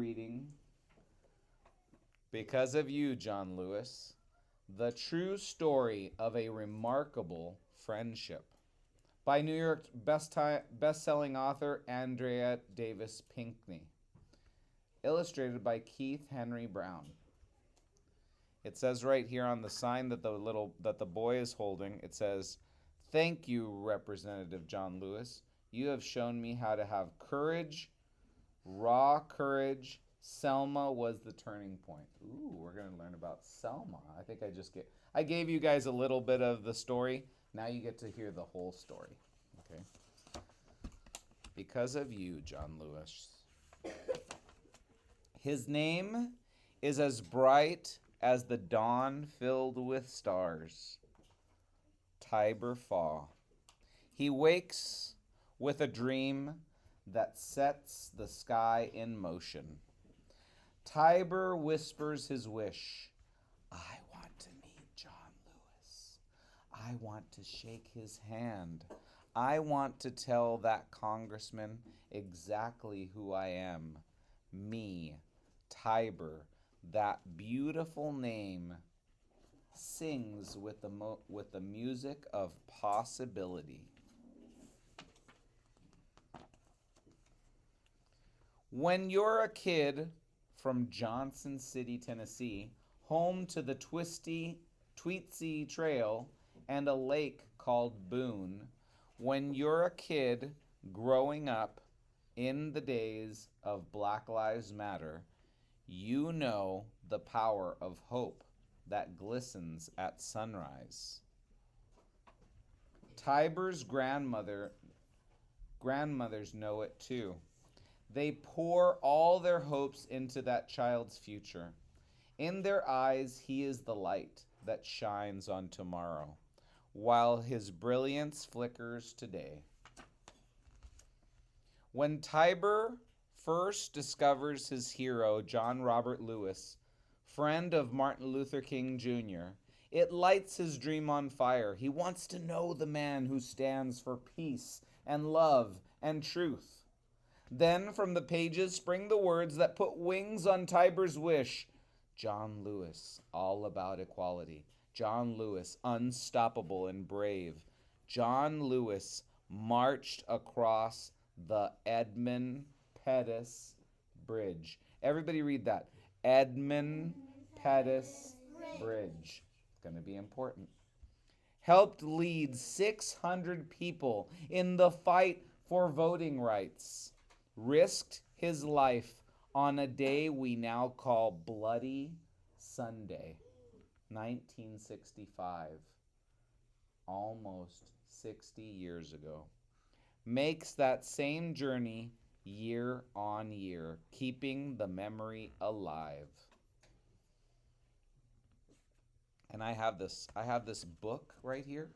reading, Because of You, John Lewis, The True Story of a Remarkable Friendship by New York best-selling author Andrea Davis Pinkney. Illustrated by Keith Henry Brown. It says right here on the sign that the boy is holding, it says, "Thank you, Representative John Lewis. You have shown me how to have courage, raw courage. Selma was the turning point." Ooh, we're going to learn about Selma. I gave you guys a little bit of the story. Now you get to hear the whole story. Okay? Because of You, John Lewis. His name is as bright as the dawn filled with stars. Tiber Faw. He wakes with a dream that sets the sky in motion. Tiber whispers his wish. I want to meet John Lewis. I want to shake his hand. I want to tell that congressman exactly who I am. Me, Tiber, that beautiful name, sings with the music of possibility. When you're a kid from Johnson City, Tennessee, home to the Tweetsie Trail and a lake called Boone, when you're a kid growing up in the days of Black Lives Matter, you know the power of hope that glistens at sunrise. Tiber's grandmothers know it too. They pour all their hopes into that child's future. In their eyes, he is the light that shines on tomorrow, while his brilliance flickers today. When Tiber first discovers his hero, John Robert Lewis, friend of Martin Luther King Jr., it lights his dream on fire. He wants to know the man who stands for peace and love and truth. Then from the pages spring the words that put wings on Tiber's wish. John Lewis, all about equality. John Lewis, unstoppable and brave. John Lewis marched across the Edmund Pettus Bridge. Everybody read that. Edmund Pettus Bridge. It's going to be important. Helped lead 600 people in the fight for voting rights. Risked his life on a day we now call Bloody Sunday, 1965, almost 60 years ago. Makes that same journey year on year, keeping the memory alive. And I have this book right here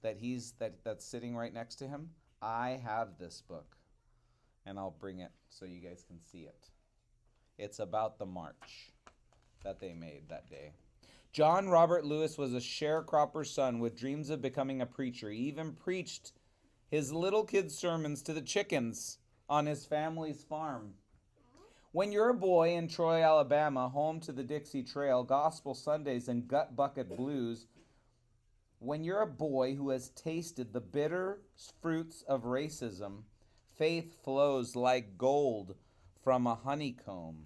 that's sitting right next to him. I have this book. And I'll bring it so you guys can see it. It's about the march that they made that day. John Robert Lewis was a sharecropper's son with dreams of becoming a preacher. He even preached his little kid sermons to the chickens on his family's farm. When you're a boy in Troy, Alabama, home to the Dixie Trail, Gospel Sundays, and Gut Bucket Blues, when you're a boy who has tasted the bitter fruits of racism, faith flows like gold from a honeycomb.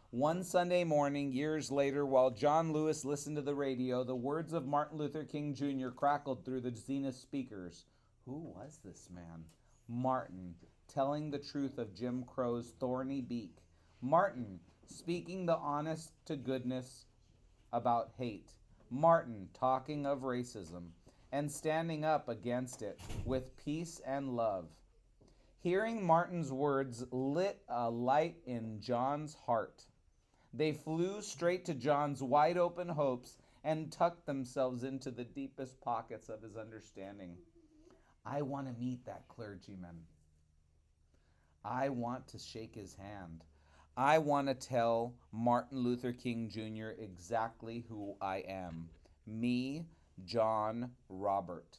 One Sunday morning, years later, while John Lewis listened to the radio, the words of Martin Luther King Jr. crackled through the Zenith speakers. Who was this man? Martin, telling the truth of Jim Crow's thorny beak. Martin, speaking the honest to goodness about hate. Martin, talking of racism and standing up against it with peace and love. Hearing Martin's words lit a light in John's heart. They flew straight to John's wide open hopes and tucked themselves into the deepest pockets of his understanding. I want to meet that clergyman. I want to shake his hand. I want to tell Martin Luther King Jr. exactly who I am. Me, John Robert.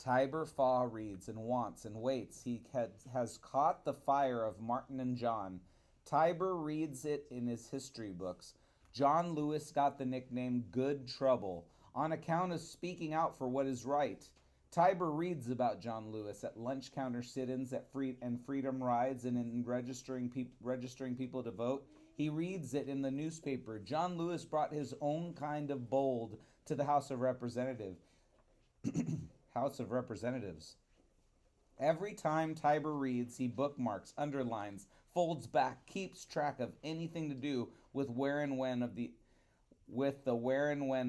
Tiber Faw reads and wants and waits. He has caught the fire of Martin and John. Tiber reads it in his history books. John Lewis got the nickname Good Trouble on account of speaking out for what is right. Tiber reads about John Lewis at lunch counter sit-ins and freedom rides and in registering people to vote. He reads it in the newspaper. John Lewis brought his own kind of bold to the House of Representatives. Every time Tiber reads, he bookmarks, underlines, folds back, keeps track of anything to do with the where and when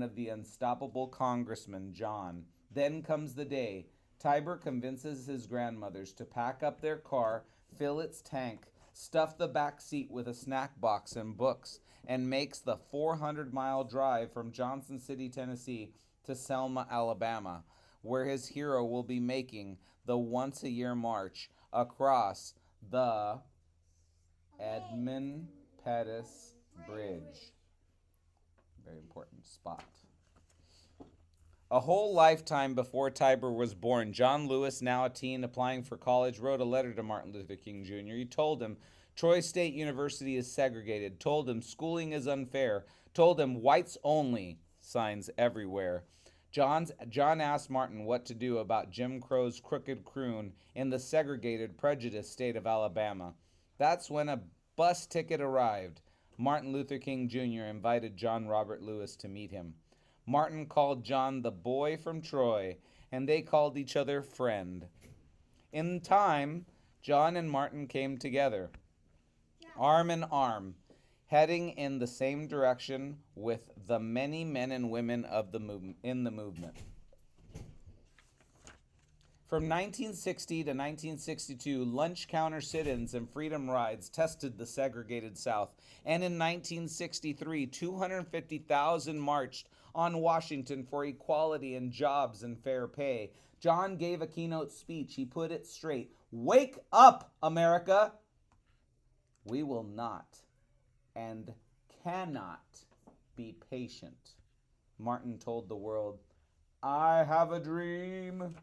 of the unstoppable Congressman John. Then comes the day. Tiber convinces his grandmothers to pack up their car, fill its tank, stuff the back seat with a snack box and books, and makes the 400-mile drive from Johnson City, Tennessee to Selma, Alabama, where his hero will be making the once-a-year march across the Edmund Pettus Bridge. Very important spot. A whole lifetime before Tiber was born, John Lewis, now a teen applying for college, wrote a letter to Martin Luther King Jr. He told him Troy State University is segregated, told him schooling is unfair, told him whites only signs everywhere. John asked Martin what to do about Jim Crow's crooked croon in the segregated, prejudiced state of Alabama. That's when a bus ticket arrived. Martin Luther King Jr. invited John Robert Lewis to meet him. Martin called John the boy from Troy, and they called each other friend. In time, John and Martin came together, arm in arm, heading in the same direction with the many men and women of the movement. From 1960 to 1962, lunch counter sit-ins and freedom rides tested the segregated South. And in 1963, 250,000 marched on Washington for equality and jobs and fair pay. John gave a keynote speech. He put it straight. Wake up, America! We will not and cannot be patient. Martin told the world, I have a dream.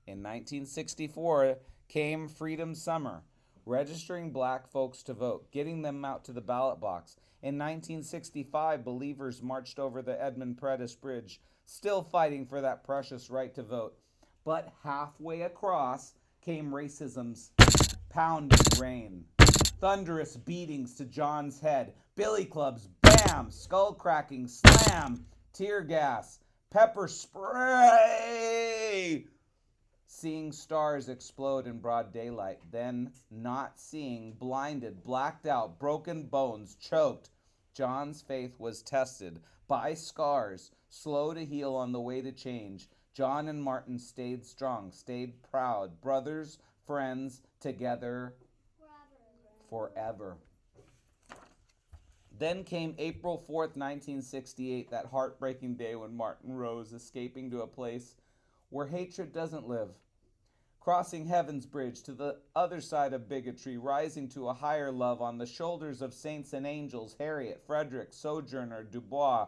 In 1964 came Freedom Summer, registering black folks to vote, getting them out to the ballot box. In 1965, believers marched over the Edmund Pettus Bridge, still fighting for that precious right to vote. But halfway across came racism's pounding rain. Thunderous beatings to John's head, billy clubs, bam, skull cracking, slam, tear gas, pepper spray. Seeing stars explode in broad daylight, then not seeing, blinded, blacked out, broken bones, choked. John's faith was tested by scars, slow to heal on the way to change. John and Martin stayed strong, stayed proud, brothers, friends, together forever. Then came April 4th, 1968, that heartbreaking day when Martin rose, escaping to a place where hatred doesn't live, crossing Heaven's Bridge to the other side of bigotry, rising to a higher love on the shoulders of saints and angels, Harriet, Frederick, Sojourner, Dubois.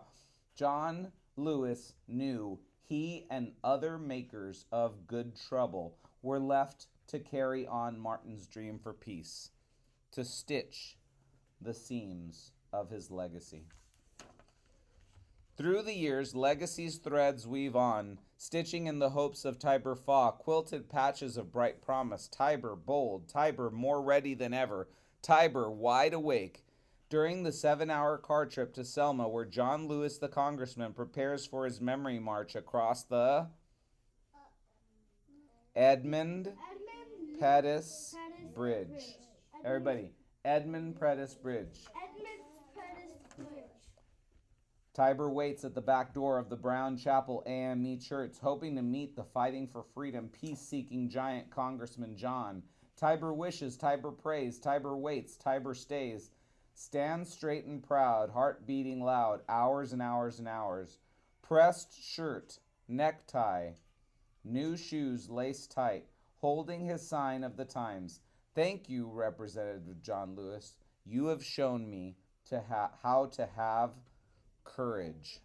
John Lewis knew he and other makers of good trouble were left to carry on Martin's dream for peace, to stitch the seams of his legacy. Through the years, legacy's threads weave on, stitching in the hopes of Tiber Faw, quilted patches of bright promise. Tiber bold, Tiber more ready than ever, Tiber wide awake. During the 7-hour car trip to Selma, where John Lewis, the congressman, prepares for his memory march across the Edmund Pettus Bridge. Everybody, Edmund Pettus Bridge. Tiber waits at the back door of the Brown Chapel AME Church, hoping to meet the fighting for freedom, peace-seeking giant Congressman John. Tiber wishes, Tiber prays, Tiber waits, Tiber stays. Stands straight and proud, heart beating loud, hours and hours and hours. Pressed shirt, necktie, new shoes laced tight, holding his sign of the times. Thank you, Representative John Lewis. You have shown me how to have courage.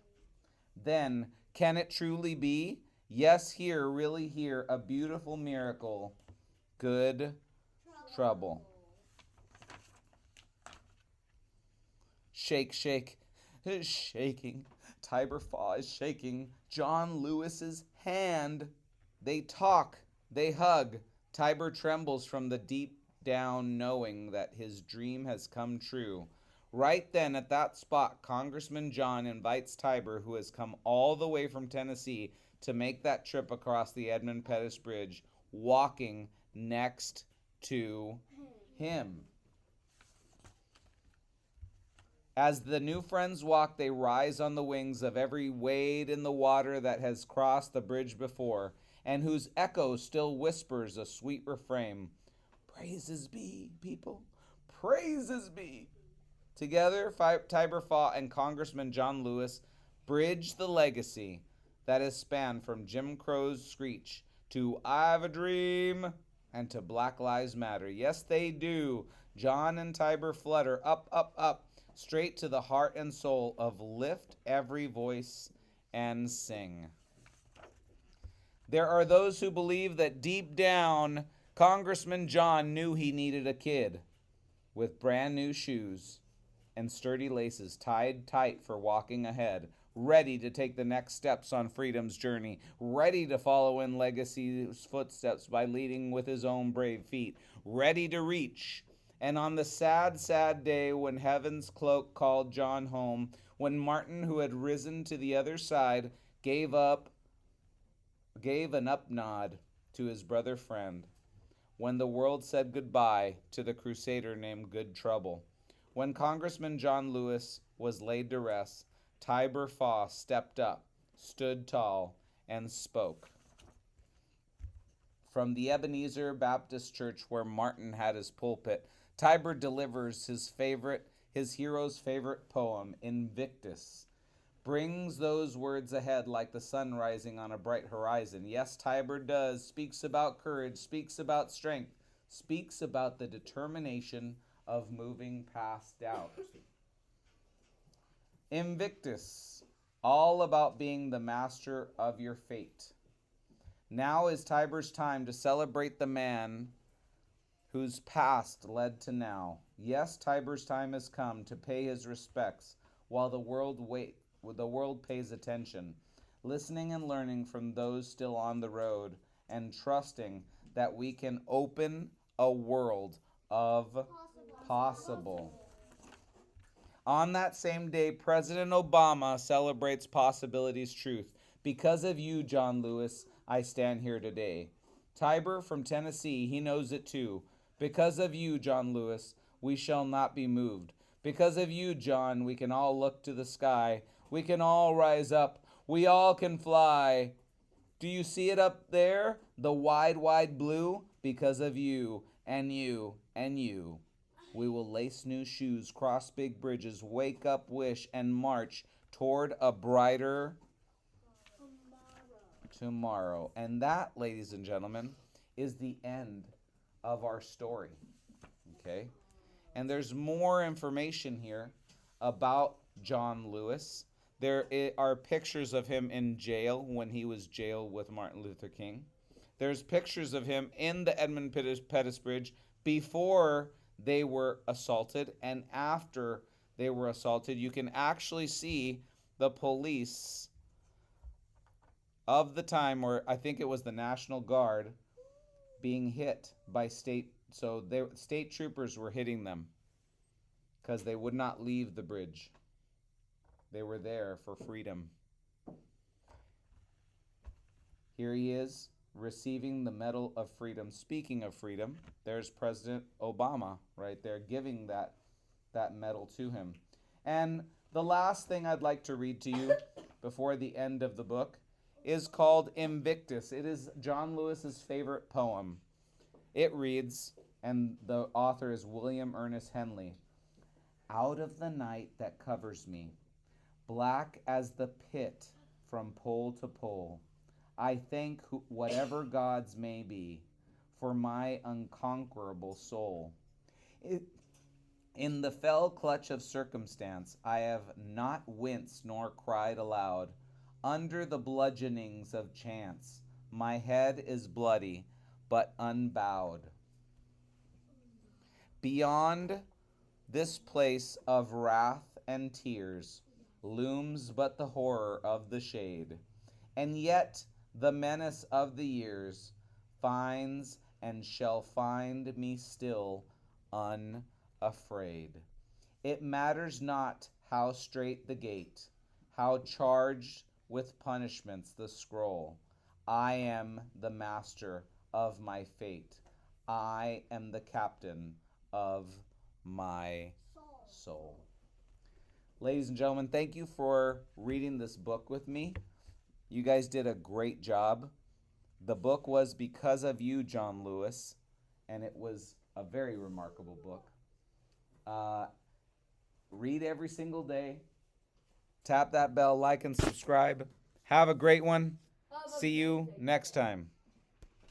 Then, can it truly be? Yes, here, really here, a beautiful miracle. Good trouble. Shake, shake, shaking. Tiber Faw is shaking John Lewis's hand. They talk, they hug. Tiber trembles from the deep down knowing that his dream has come true. Right then, at that spot, Congressman John invites Tiber, who has come all the way from Tennessee, to make that trip across the Edmund Pettus Bridge, walking next to him. As the new friends walk, they rise on the wings of every wade in the water that has crossed the bridge before, and whose echo still whispers a sweet refrain. Praises be, people, praises be. Together, Tiber Faw and Congressman John Lewis bridge the legacy that has spanned from Jim Crow's screech to I've a Dream and to Black Lives Matter. Yes, they do. John and Tiber flutter up, up, up, straight to the heart and soul of Lift Every Voice and Sing. There are those who believe that deep down, Congressman John knew he needed a kid with brand new shoes and sturdy laces tied tight for walking ahead, ready to take the next steps on freedom's journey, ready to follow in Legacy's footsteps by leading with his own brave feet, ready to reach. And on the sad, sad day when heaven's cloak called John home, when Martin, who had risen to the other side, gave an up nod to his brother friend, when the world said goodbye to the crusader named Good Trouble, when Congressman John Lewis was laid to rest, Tiber Faw stepped up, stood tall, and spoke. From the Ebenezer Baptist Church where Martin had his pulpit, Tiber delivers his hero's favorite poem, Invictus. Brings those words ahead like the sun rising on a bright horizon. Yes, Tiber does. Speaks about courage, speaks about strength, speaks about the determination of moving past doubt. Invictus, all about being the master of your fate. Now is Tiber's time to celebrate the man whose past led to now. Yes, Tiber's time has come to pay his respects while the world pays attention, listening and learning from those still on the road, and trusting that we can open a world of possible. On that same day, President Obama celebrates possibilities truth. Because of you, John Lewis, I stand here today. Tiber from Tennessee, he knows it too. Because of you, John Lewis, we shall not be moved. Because of you, John, we can all look to the sky. We can all rise up. We all can fly. Do you see it up there? The wide, wide blue? Because of you, and you, and you. We will lace new shoes, cross big bridges, wake up, wish, and march toward a brighter tomorrow. And that, ladies and gentlemen, is the end of our story. Okay? And there's more information here about John Lewis. There are pictures of him in jail when he was jailed with Martin Luther King. There's pictures of him in the Edmund Pettus Bridge before they were assaulted and after they were assaulted. You can actually see the police of the time, or I think it was the National Guard, being hit by state troopers were hitting them because they would not leave the bridge. They were there for freedom. Here he is receiving the Medal of Freedom. Speaking of freedom, there's President Obama right there giving that medal to him. And the last thing I'd like to read to you before the end of the book is called Invictus. It is John Lewis's favorite poem. It reads, and the author is William Ernest Henley. Out of the night that covers me, black as the pit from pole to pole, I thank whatever gods may be for my unconquerable soul. In the fell clutch of circumstance, I have not winced nor cried aloud. under the bludgeonings of chance. My head is bloody, but unbowed. Beyond this place of wrath and tears looms but the horror of the shade, and yet the menace of the years finds and shall find me still unafraid. It matters not how strait the gate, how charged with punishments the scroll. I am the master of my fate. I am the captain of my soul. Ladies and gentlemen, thank you for reading this book with me. You guys did a great job. The book was Because of You, John Lewis, and it was a very remarkable book. Read every single day. Tap that bell, like, and subscribe. Have a great one. See you next time.